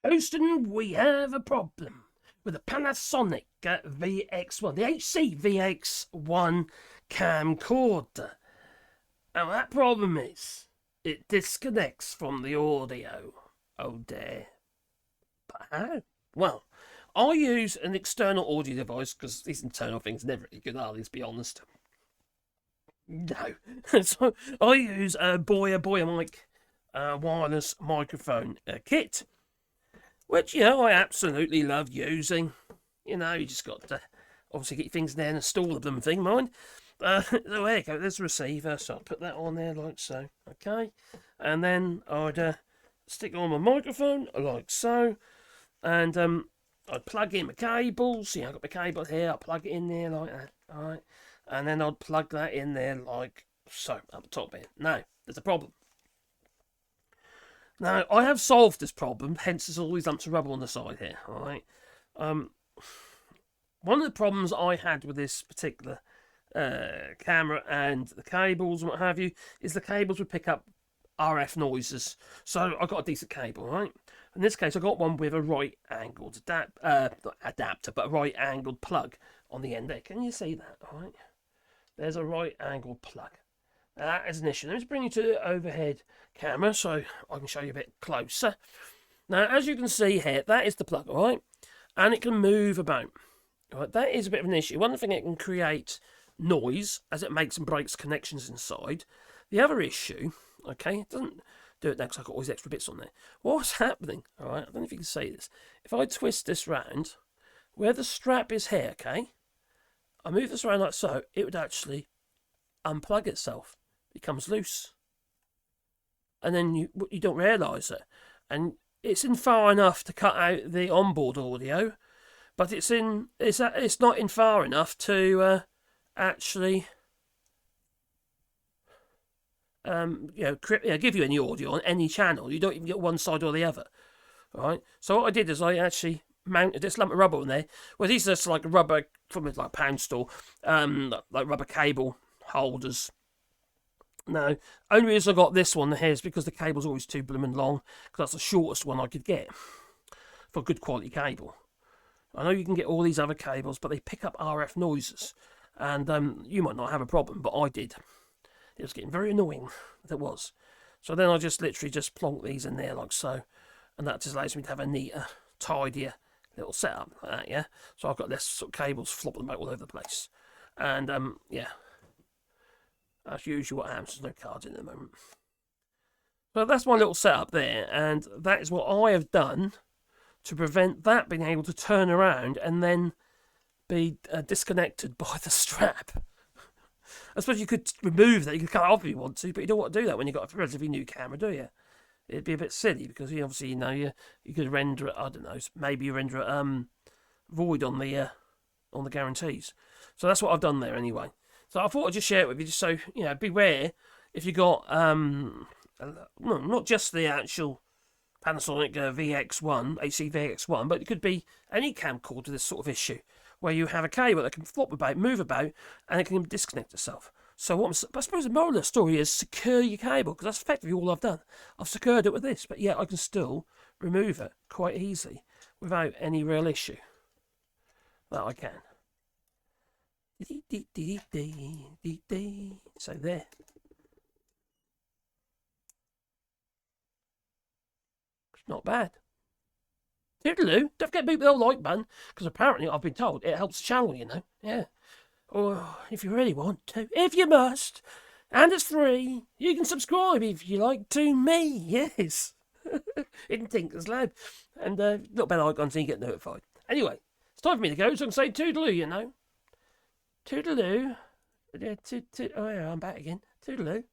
Houston, we have a problem with the Panasonic VX1, the HC VX1 camcorder. And that problem is, it disconnects from the audio. Oh dear. But how? Well, I use an external audio device because these internal things never really good, are they, let's be honest. No. So I use a Boya mic wireless microphone kit, which, I absolutely love using. You just got to obviously get things there and install them thing, mind. So there you go, there's the receiver, so I'll put that on there like so, okay? And then I'd stick on my microphone like so, and I'd plug in my cables. I've got my cable here, I'll plug it in there like that, alright? And then I'd plug that in there like so, up the top here. Now, there's a problem. Now, I have solved this problem, hence there's all these lumps of rubber on the side here, alright? One of the problems I had with this particular camera and the cables and what have you is the cables would pick up RF noises. So I got a decent cable, right? In this case, I got one with a right-angled adapter, but a right-angled plug on the end there. Can you see that? All right. There's a right-angled plug. Now, that is an issue. Let me just bring you to the overhead camera so I can show you a bit closer. Now, as you can see here, that is the plug, all right? And it can move about. All right, that is a bit of an issue. One thing, it can create noise as it makes and breaks connections inside. The other issue, okay, it doesn't do it now because I've got all these extra bits on there. What's happening, all right, I don't know if you can see this. If I twist this round, where the strap is here, okay, I move this around like so, it would actually unplug itself. It becomes loose. And then you don't realise it. And it's in far enough to cut out the onboard audio, but it's not in far enough to actually give you any audio on any channel. You don't even get one side or the other. All right. So what I did is I actually mounted this lump of rubber on there. Well, these are just like rubber from like a pound store, like rubber cable holders. No, only reason I got this one here is because the cable's always too blooming long, because that's the shortest one I could get for good quality cable. I know you can get all these other cables, but they pick up RF noises, and you might not have a problem, but I did. It was getting very annoying, it was. So then I just literally just plonk these in there like so, and that just allows me to have a neater, tidier little setup like that, yeah? So I've got less sort of cables flopping about all over the place. And, yeah. As usual, what happens, there's no cards in at the moment. So that's my little setup there, and that is what I have done to prevent that being able to turn around and then be disconnected by the strap. I suppose you could remove that, you could cut it off if you want to, but you don't want to do that when you've got a relatively new camera, do you? It'd be a bit silly, because you obviously, you could render it, I don't know, maybe you render it void on the guarantees. So that's what I've done there anyway. So I thought I'd just share it with you, just so, beware if you got, not just the actual Panasonic VX1, HC VX1, but it could be any camcorder with this sort of issue, where you have a cable that can flop about, move about, and it can disconnect itself. So I suppose the moral of the story is secure your cable, because that's effectively all I've done. I've secured it with this, but yet I can still remove it quite easily without any real issue. That I can. So there. It's not bad. Toodaloo, don't forget to beat the old like button, because apparently I've been told it helps the channel, Yeah. Or if you really want to, if you must, and it's free, you can subscribe if you like to me, yes. In Tinker's Lab. And little bell icon so you get notified. Anyway, it's time for me to go, so I can say toodaloo, Toodaloo. Oh yeah, I'm back again. Toodaloo.